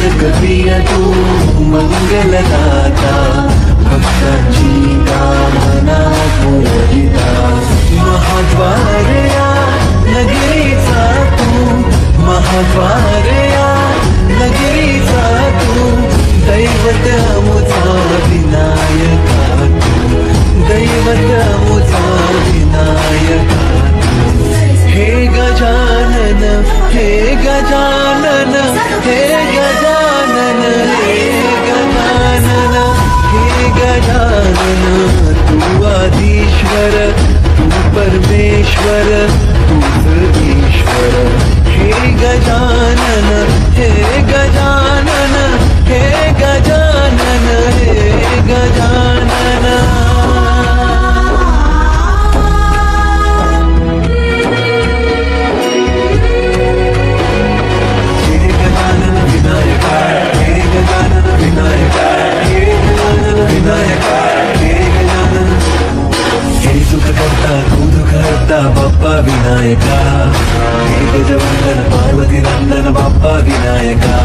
मोदकप्रिय तू मंगलदाता, भक्तांची कामना पूजिता। महाद्वार या नगरीचा तू, महाद्वार या नगरीचा तू, दैवत अमुचा विनायका तू, दैवत अमुचा विनायका तू। हे गजानन, हे गजानन, हे गजानन, हे गजानन, हे गजानन, तू आदिश्वर, तू परमेश्वर, तूच ईश्वर। हे गजानन, हे गजानन, हे गजानन, हे गजानन। बाप्पा विनायका, हे गजवंदन पार्वती नंदन बाप्पा विनायका।